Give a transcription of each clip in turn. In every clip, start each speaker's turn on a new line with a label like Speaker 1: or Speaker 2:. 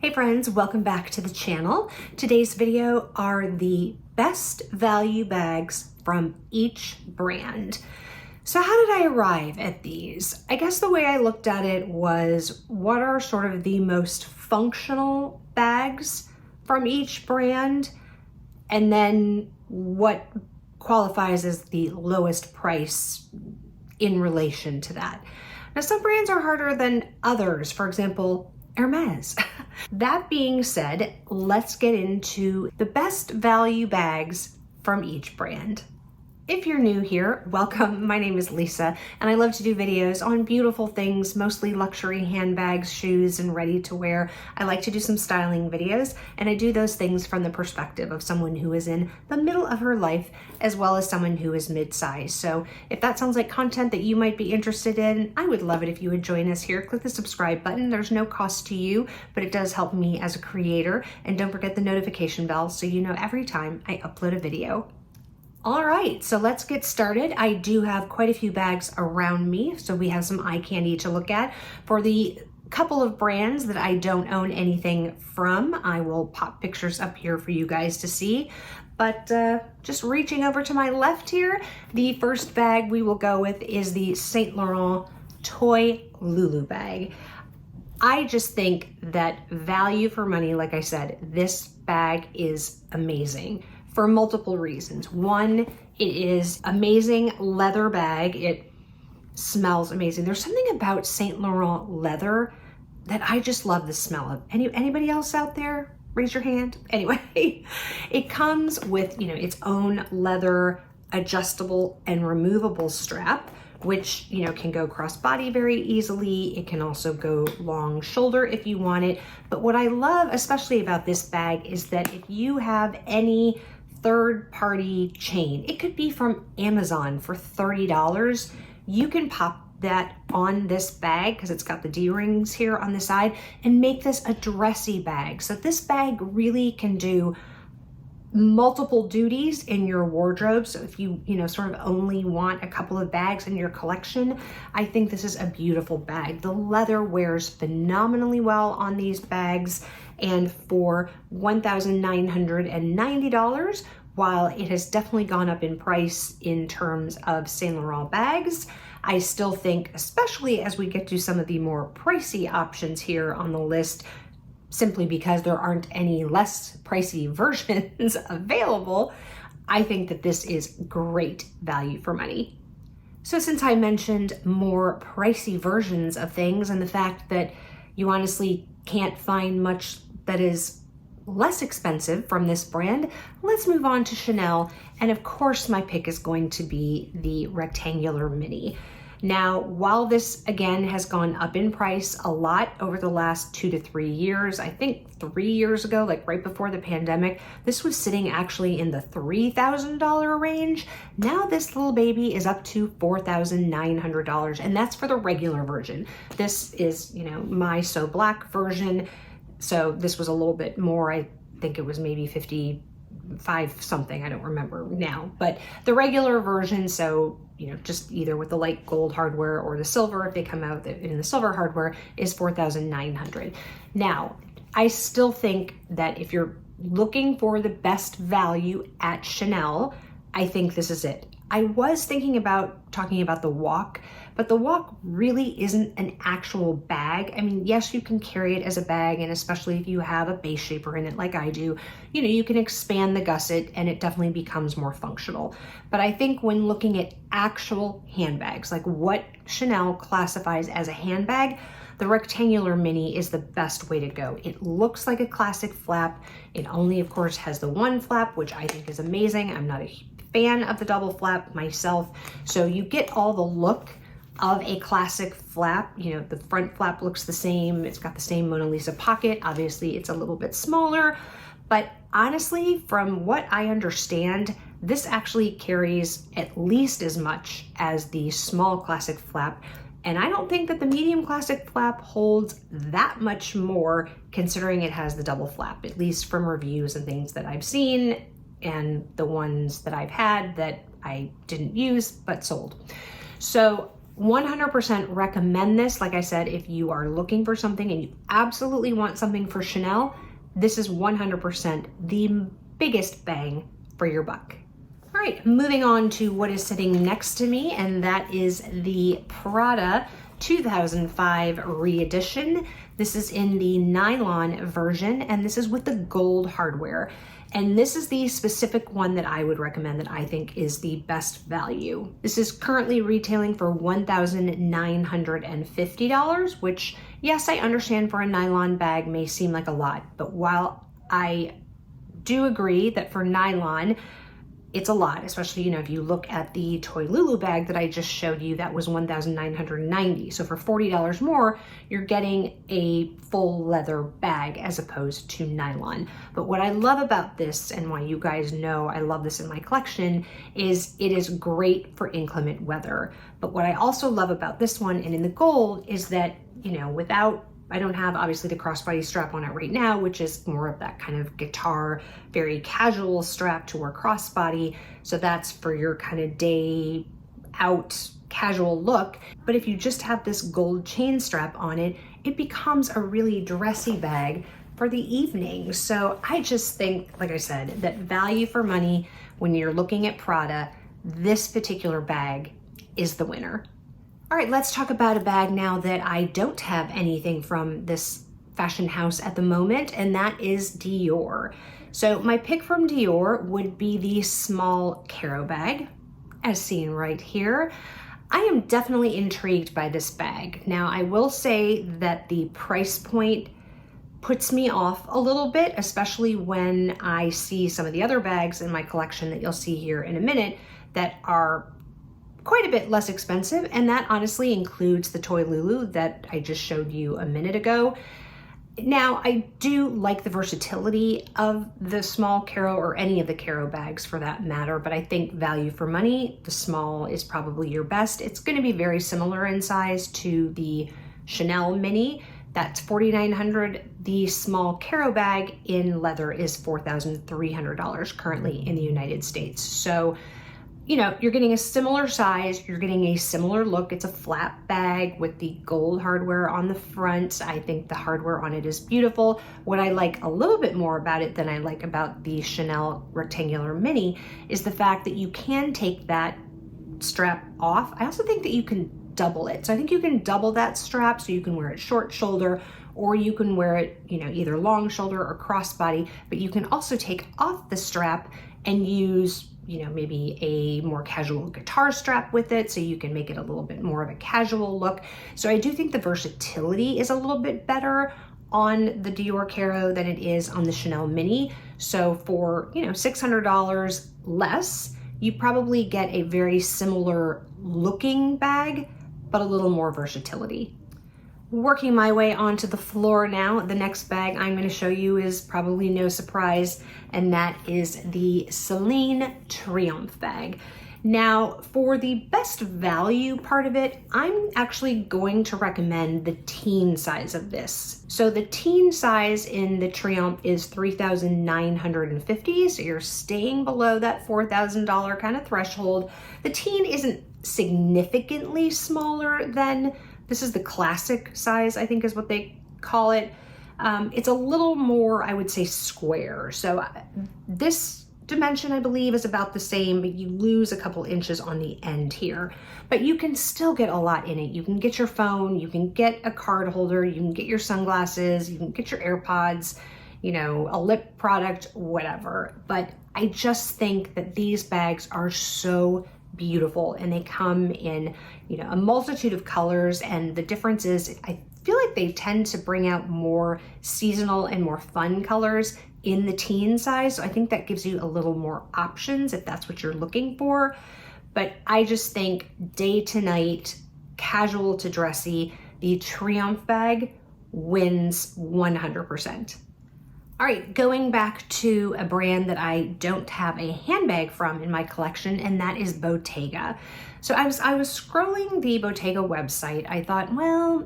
Speaker 1: Hey friends, welcome back to the channel. Today's video are the best value bags from each brand. So how did I arrive at these? I guess the way I looked at it was, what are sort of the most functional bags from each brand? And then what qualifies as the lowest price in relation to that? Now, some brands are harder than others. For example, Hermes. That being said, let's get into the best value bags from each brand. If you're new here, welcome. My name is Lisa, and I love to do videos on beautiful things, mostly luxury handbags, shoes, and ready to wear. I like to do some styling videos, and I do those things from the perspective of someone who is in the middle of her life, as well as someone who is mid-size. So if that sounds like content that you might be interested in, I would love it if you would join us here. Click the subscribe button. There's no cost to you, but it does help me as a creator. And don't forget the notification bell so you know every time I upload a video. All right, so let's get started. I do have quite a few bags around me, so we have some eye candy to look at. For the couple of brands that I don't own anything from, I will pop pictures up here for you guys to see. But just reaching over to my left here, the first bag we will go with is the Saint Laurent Toy Lulu bag. I just think that value for money, like I said, this bag is amazing for multiple reasons. One, it is amazing leather bag. It smells amazing. There's something about Saint Laurent leather that I just love the smell of. Anybody else out there? Raise your hand. Anyway, it comes with, its own leather adjustable and removable strap, which, can go crossbody very easily. It can also go long shoulder if you want it. But what I love especially about this bag is that if you have any third-party chain, it could be from Amazon for $30, you can pop that on this bag because it's got the D-rings here on the side and make this a dressy bag. So this bag really can do multiple duties in your wardrobe. So if you, sort of only want a couple of bags in your collection, I think this is a beautiful bag. The leather wears phenomenally well on these bags, and for $1,990, while it has definitely gone up in price in terms of Saint Laurent bags, I still think, especially as we get to some of the more pricey options here on the list, simply because there aren't any less pricey versions available, I think that this is great value for money. So since I mentioned more pricey versions of things and the fact that you honestly can't find much that is less expensive from this brand, let's move on to Chanel. And of course, my pick is going to be the rectangular mini. Now, while this again has gone up in price a lot over the last 2 to 3 years, I think 3 years ago, like right before the pandemic, this was sitting actually in the $3,000 range. Now this little baby is up to $4,900, and that's for the regular version. This is, my So Black version. So this was a little bit more. I think it was maybe 55 something, I don't remember now, but the regular version, so just either with the light gold hardware or the silver, if they come out in the silver hardware, is $4,900. Now, I still think that if you're looking for the best value at Chanel, I think this is it. I was thinking about talking about the Walk, but the Walk really isn't an actual bag. I mean, yes, you can carry it as a bag, and especially if you have a base shaper in it like I do, you can expand the gusset and it definitely becomes more functional. But I think when looking at actual handbags, like what Chanel classifies as a handbag, the rectangular mini is the best way to go. It looks like a classic flap. It only, of course, has the one flap, which I think is amazing. I'm not a fan of the double flap myself. So you get all the look of a classic flap. The front flap looks the same. It's got the same Mona Lisa pocket. Obviously, it's a little bit smaller, but honestly, from what I understand, this actually carries at least as much as the small classic flap. And I don't think that the medium classic flap holds that much more, considering it has the double flap, at least from reviews and things that I've seen and the ones that I've had that I didn't use but sold. So 100% recommend this. Like I said, if you are looking for something and you absolutely want something for Chanel, this is 100% the biggest bang for your buck. All right, moving on to what is sitting next to me, and that is the Prada 2005 re-edition. This is in the nylon version, and this is with the gold hardware. And this is the specific one that I would recommend that I think is the best value. This is currently retailing for $1,950, which, yes, I understand for a nylon bag may seem like a lot, but while I do agree that for nylon, it's a lot, especially, if you look at the Toy Lulu bag that I just showed you, that was $1,990. So for $40 more, you're getting a full leather bag as opposed to nylon. But what I love about this, and why you guys know I love this in my collection, is it is great for inclement weather. But what I also love about this one, and in the gold, is that, I don't have obviously the crossbody strap on it right now, which is more of that kind of guitar, very casual strap to wear crossbody. So that's for your kind of day out casual look. But if you just have this gold chain strap on it, it becomes a really dressy bag for the evening. So I just think, like I said, that value for money, when you're looking at Prada, this particular bag is the winner. All right, let's talk about a bag now that I don't have anything from this fashion house at the moment, and that is Dior. So my pick from Dior would be the small Caro bag, as seen right here. I am definitely intrigued by this bag. Now, I will say that the price point puts me off a little bit, especially when I see some of the other bags in my collection that you'll see here in a minute that are quite a bit less expensive, and that honestly includes the Toy Lulu that I just showed you a minute ago. Now, I do like the versatility of the small Caro, or any of the Caro bags for that matter, but I think value for money, the small is probably your best. It's going to be very similar in size to the Chanel Mini. That's $4,900. The small Caro bag in leather is $4,300 currently in the United States. So you're getting a similar size, you're getting a similar look. It's a flat bag with the gold hardware on the front. I think the hardware on it is beautiful. What I like a little bit more about it than I like about the Chanel rectangular mini is the fact that you can take that strap off. I also think that you can double it. So I think you can double that strap so you can wear it short shoulder, or you can wear it, either long shoulder or crossbody, but you can also take off the strap and use maybe a more casual guitar strap with it, so you can make it a little bit more of a casual look. So I do think the versatility is a little bit better on the Dior Caro than it is on the Chanel Mini. So for, $600 less, you probably get a very similar looking bag, but a little more versatility. Working my way onto the floor now, the next bag I'm going to show you is probably no surprise, and that is the Celine Triomphe bag. Now, for the best value part of it, I'm actually going to recommend the teen size of this. So the teen size in the Triomphe is $3,950, so you're staying below that $4,000 kind of threshold. The teen isn't significantly smaller than, this is the classic size, I think is what they call it. It's a little more, I would say, square. So this dimension, I believe, is about the same, but you lose a couple inches on the end here. But you can still get a lot in it. You can get your phone, you can get a card holder, you can get your sunglasses, you can get your AirPods, a lip product, whatever. But I just think that these bags are so beautiful, and they come in, a multitude of colors, and the difference is I feel like they tend to bring out more seasonal and more fun colors in the teen size. So I think that gives you a little more options if that's what you're looking for. But I just think day to night, casual to dressy, the Triomphe bag wins 100%. All right, going back to a brand that I don't have a handbag from in my collection, and that is Bottega. So I was scrolling the Bottega website. I thought, well,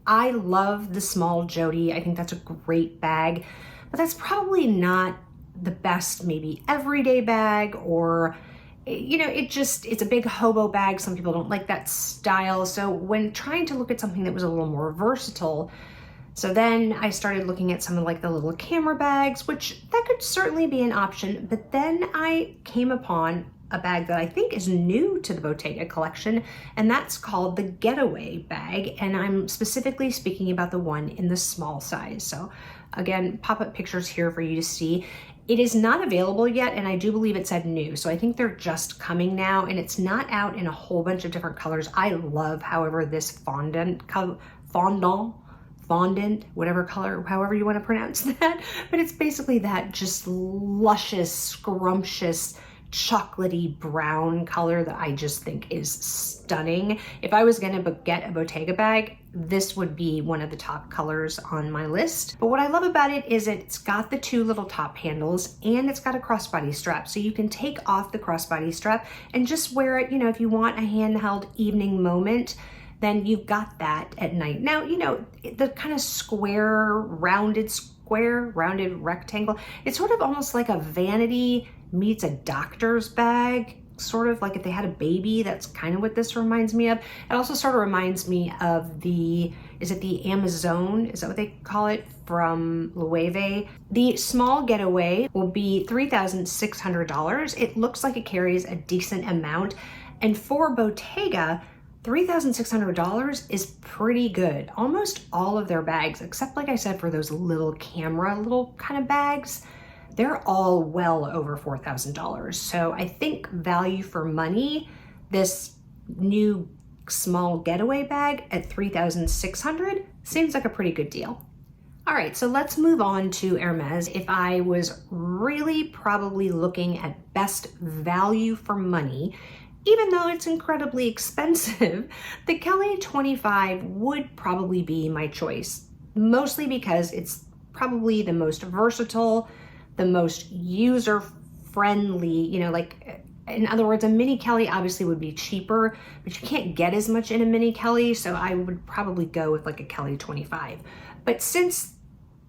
Speaker 1: I love the small Jody. I think that's a great bag, but that's probably not the best maybe everyday bag, or you know, it's a big hobo bag. Some people don't like that style. So when trying to look at something that was a little more versatile, so then I started looking at some of like the little camera bags, which that could certainly be an option. But then I came upon a bag that I think is new to the Bottega collection, and that's called the Getaway bag. And I'm specifically speaking about the one in the small size. So again, pop-up pictures here for you to see. It is not available yet, and I do believe it said new. So I think they're just coming now, and it's not out in a whole bunch of different colors. I love, however, this fondant, whatever color, however you want to pronounce that. But it's basically that just luscious, scrumptious, chocolatey brown color that I just think is stunning. If I was gonna get a Bottega bag, this would be one of the top colors on my list. But what I love about it is it's got the two little top handles and it's got a crossbody strap. So you can take off the crossbody strap and just wear it, you know, if you want a handheld evening moment, then you've got that at night. Now, you know, the kind of rounded rectangle, it's sort of almost like a vanity meets a doctor's bag, sort of like if they had a baby. That's kind of what this reminds me of. It also sort of reminds me of is it the Amazon? Is that what they call it, from Loewe? The small Getaway will be $3,600. It looks like it carries a decent amount. And for Bottega, $3,600 is pretty good. Almost all of their bags, except like I said, for those little kind of bags, they're all well over $4,000. So I think value for money, this new small Getaway bag at $3,600 seems like a pretty good deal. All right, so let's move on to Hermes. If I was really probably looking at best value for money, even though it's incredibly expensive, the Kelly 25 would probably be my choice, mostly because it's probably the most versatile, the most user-friendly, you know, like, in other words, a mini Kelly obviously would be cheaper, but you can't get as much in a mini Kelly, so I would probably go with like a Kelly 25. But since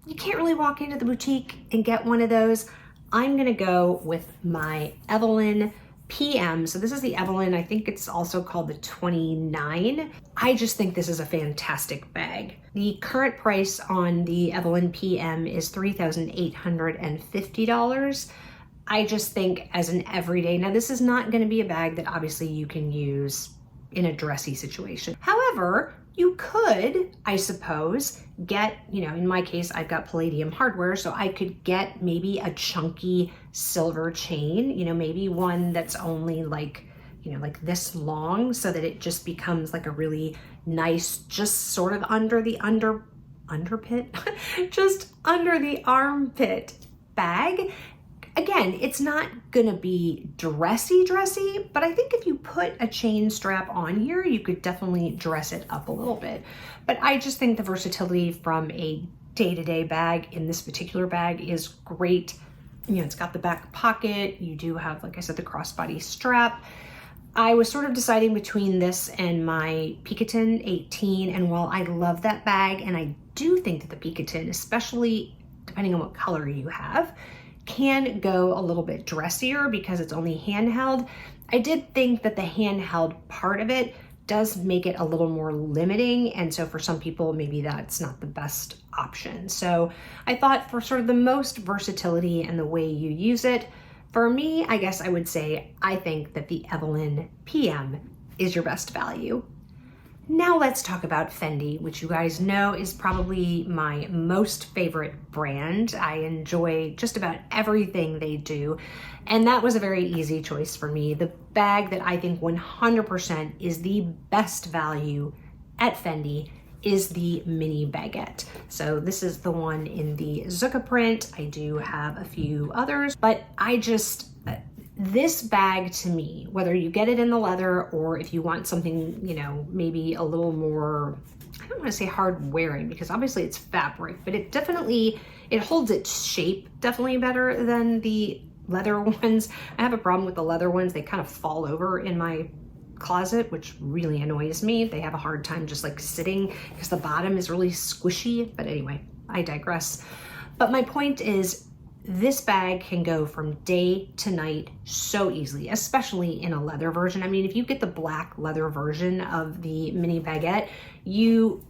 Speaker 1: you can't really walk into the boutique and get one of those, I'm gonna go with my Evelyn PM. So this is the Evelyn, I think it's also called the 29. I just think this is a fantastic bag. The current price on the Evelyn PM is $3,850. I just think as an everyday, now this is not gonna be a bag that obviously you can use in a dressy situation. However, you could, I suppose, get, you know, in my case, I've got palladium hardware, so I could get maybe a chunky silver chain, you know, maybe one that's only like, you know, like this long, so that it just becomes like a really nice, just sort of under the armpit bag. Again, it's not gonna be dressy, but I think if you put a chain strap on here, you could definitely dress it up a little bit. But I just think the versatility from a day-to-day bag in this particular bag is great. You know, it's got the back pocket. You do have, like I said, the crossbody strap. I was sort of deciding between this and my Picotin 18, and while I love that bag, and I do think that the Picotin, especially depending on what color you have, can go a little bit dressier because it's only handheld. I did think that the handheld part of it does make it a little more limiting, and so for some people maybe that's not the best option. So I thought for sort of the most versatility and the way you use it, for me, I guess I would say I think that the Evelyn PM is your best value. Now let's talk about Fendi, which you guys know is probably my most favorite brand. I enjoy just about everything they do, and that was a very easy choice for me. The bag that I think 100% is the best value at Fendi is the mini baguette. So this is the one in the Zucca print. I do have a few others, but this bag to me, whether you get it in the leather or if you want something, you know, maybe a little more, I don't want to say hard wearing because obviously it's fabric, but it holds its shape definitely better than the leather ones. I have a problem with the leather ones. They kind of fall over in my closet, which really annoys me. They have a hard time just like sitting because the bottom is really squishy. But anyway, I digress. But my point is, this bag can go from day to night so easily, especially in a leather version. I mean, if you get the black leather version of the mini baguette, you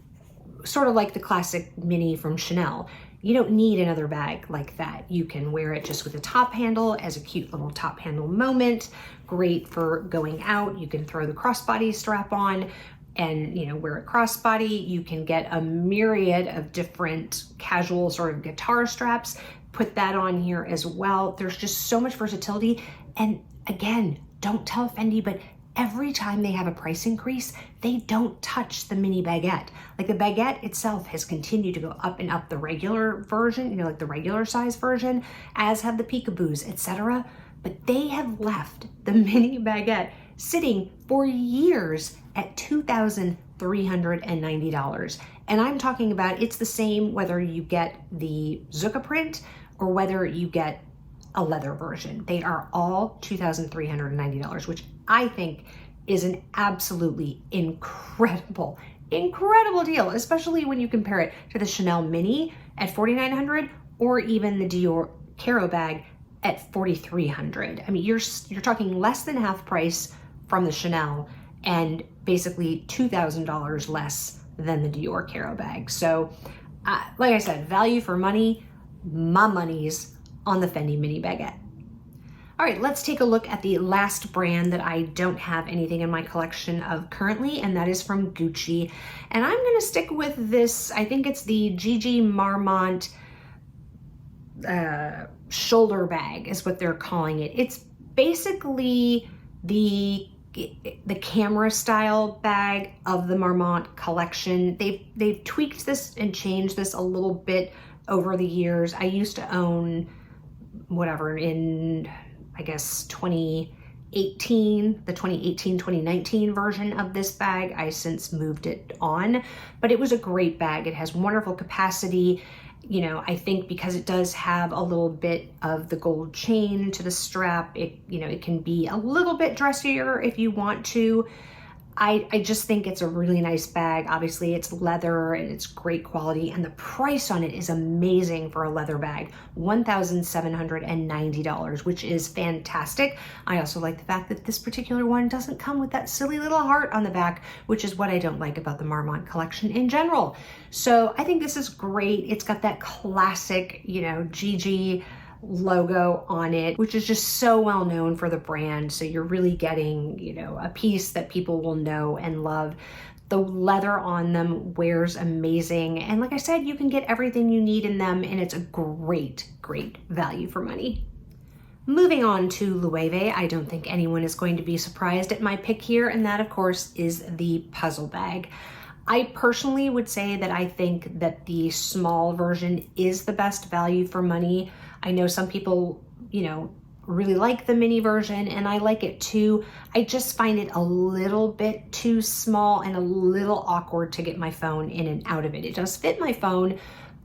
Speaker 1: sort of like the classic mini from Chanel. You don't need another bag like that. You can wear it just with a top handle as a cute little top handle moment. Great for going out. You can throw the crossbody strap on and, you know, wear a crossbody. You can get a myriad of different casual sort of guitar straps, put that on here as well. There's just so much versatility. And again, don't tell Fendi, but every time they have a price increase, they don't touch the mini baguette. Like the baguette itself has continued to go up and up, the regular version, you know, like the regular size version, as have the peekaboos, etc. But they have left the mini baguette sitting for years at $2,390. And I'm talking about, it's the same whether you get the Zucca print or whether you get a leather version. They are all $2,390, which I think is an absolutely incredible deal, especially when you compare it to the Chanel Mini at $4,900 or even the Dior Caro bag at $4,300. I mean, you're talking less than half price from the Chanel and basically $2,000 less than the Dior Caro bag. So, like I said, value for money. My money's on the Fendi mini baguette. All right, let's take a look at the last brand that I don't have anything in my collection of currently, and that is from Gucci. And I'm gonna stick with this, I think it's the Gigi Marmont shoulder bag is what they're calling it. It's basically the camera style bag of the Marmont collection. They've tweaked this and changed this a little bit over the years. I used to own whatever in, I guess, 2018, the 2018-2019 version of this bag. I since moved it on, but it was a great bag. It has wonderful capacity. You know, I think because it does have a little bit of the gold chain to the strap, it can be a little bit dressier if you want to. I just think it's a really nice bag. Obviously, it's leather and it's great quality, and the price on it is amazing for a leather bag, $1,790, which is fantastic. I also like the fact that this particular one doesn't come with that silly little heart on the back, which is what I don't like about the Marmont collection in general. So I think this is great. It's got that classic, you know, Gigi logo on it, which is just so well known for the brand. So you're really getting, you know, a piece that people will know and love. The leather on them wears amazing. And like I said, you can get everything you need in them, and it's a great value for money. Moving on to Loewe, I don't think anyone is going to be surprised at my pick here, and that of course is the puzzle bag. I personally would say that I think that the small version is the best value for money. I know some people, you know, really like the mini version, and I like it too. I just find it a little bit too small and a little awkward to get my phone in and out of it. It does fit my phone,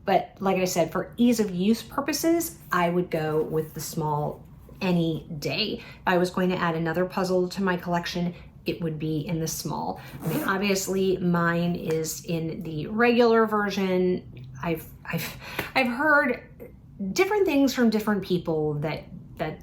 Speaker 1: but like I said, for ease of use purposes, I would go with the small any day. If I was going to add another puzzle to my collection, it would be in the small. I mean, obviously mine is in the regular version. I've heard different things from different people that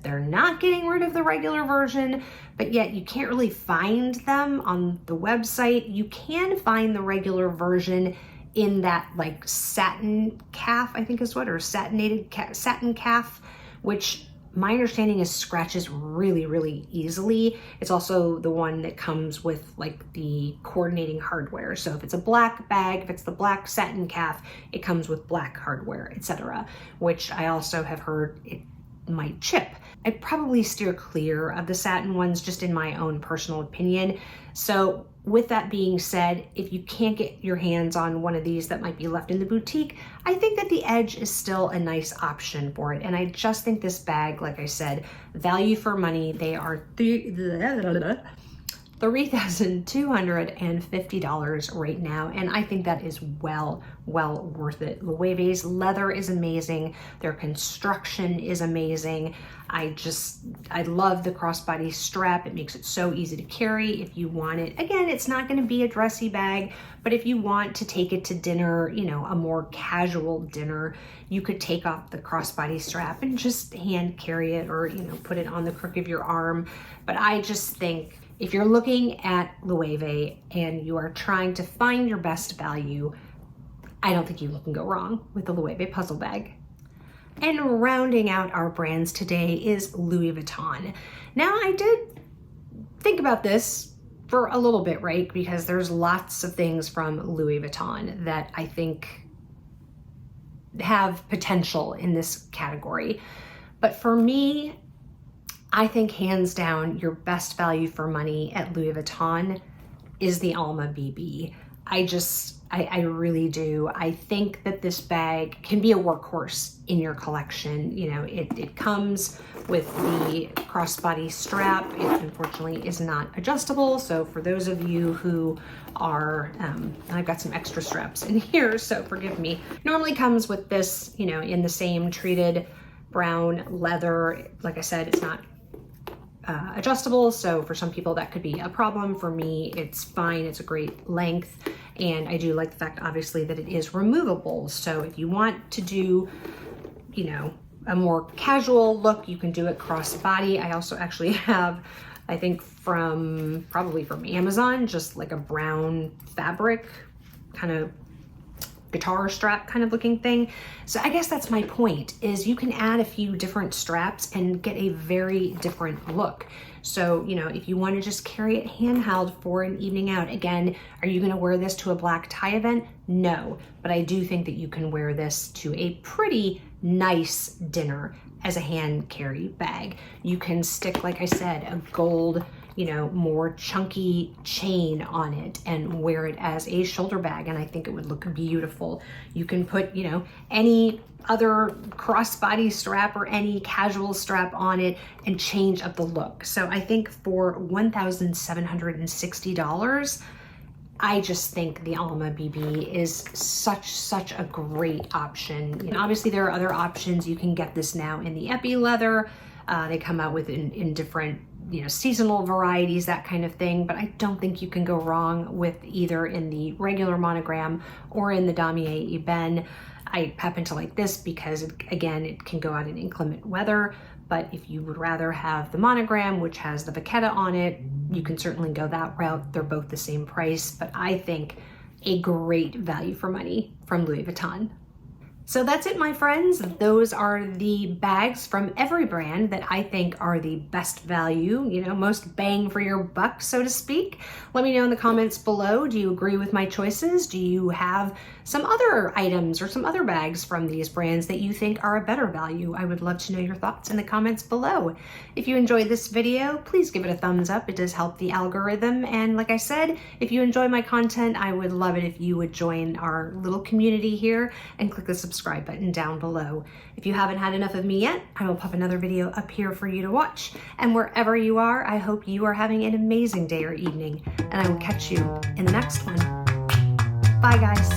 Speaker 1: they're not getting rid of the regular version, but yet you can't really find them on the website. You can find the regular version in that like satin calf, I think is what, or satin calf, which my understanding is scratches really easily. It's also the one that comes with like the coordinating hardware. So if it's a black bag, if it's the black satin calf, it comes with black hardware, etc., which I also have heard it might chip. I'd probably steer clear of the satin ones, just in my own personal opinion. So with that being said, if you can't get your hands on one of these that might be left in the boutique, I think that the Edge is still a nice option for it. And I just think this bag, like I said, value for money. They are $3,250 right now, and I think that is well worth it. Loewe's leather is amazing. Their construction is amazing. I love the crossbody strap. It makes it so easy to carry if you want it. Again, it's not going to be a dressy bag, but if you want to take it to dinner, you know, a more casual dinner, you could take off the crossbody strap and just hand carry it, or, you know, put it on the crook of your arm. But I just think if you're looking at Loewe and you are trying to find your best value, I don't think you can go wrong with the Loewe puzzle bag. And rounding out our brands today is Louis Vuitton. Now, I did think about this for a little bit, right? Because there's lots of things from Louis Vuitton that I think have potential in this category. But for me, I think hands down, your best value for money at Louis Vuitton is the Alma BB. I really do. I think that this bag can be a workhorse in your collection. You know, it comes with the crossbody strap. It unfortunately is not adjustable. So for those of you who are, and I've got some extra straps in here, so forgive me. Normally comes with this, you know, in the same treated brown leather. Like I said, it's not adjustable, so for some people that could be a problem. For me, it's fine. It's a great length, and I do like the fact, obviously, that it is removable. So if you want to do, you know, a more casual look, you can do it crossbody. I also actually have, I think probably from Amazon, just like a brown fabric kind of guitar strap kind of looking thing. So I guess that's my point, is you can add a few different straps and get a very different look. So, you know, if you want to just carry it handheld for an evening out, again, are you going to wear this to a black tie event? No, but I do think that you can wear this to a pretty nice dinner as a hand carry bag. You can stick, like I said, a gold, you know, more chunky chain on it and wear it as a shoulder bag, and I think it would look beautiful. You can put, you know, any other crossbody strap or any casual strap on it and change up the look. So I think for $1,760, I just think the Alma BB is such a great option. And obviously there are other options. You can get this now in the epi leather. They come out with in different, you know, seasonal varieties, that kind of thing. But I don't think you can go wrong with either in the regular monogram or in the Damier Ebene. I happen to like this because, again, it can go out in inclement weather. But if you would rather have the monogram, which has the vachetta on it, you can certainly go that route. They're both the same price, but I think a great value for money from Louis Vuitton. So that's it, my friends. Those are the bags from every brand that I think are the best value, you know, most bang for your buck, so to speak. Let me know in the comments below. Do you agree with my choices? Do you have some other items or some other bags from these brands that you think are a better value? I would love to know your thoughts in the comments below. If you enjoyed this video, please give it a thumbs up. It does help the algorithm. And like I said, if you enjoy my content, I would love it if you would join our little community here and click the subscribe button down below. If you haven't had enough of me yet, I will pop another video up here for you to watch. And wherever you are, I hope you are having an amazing day or evening, and I will catch you in the next one. Bye, guys.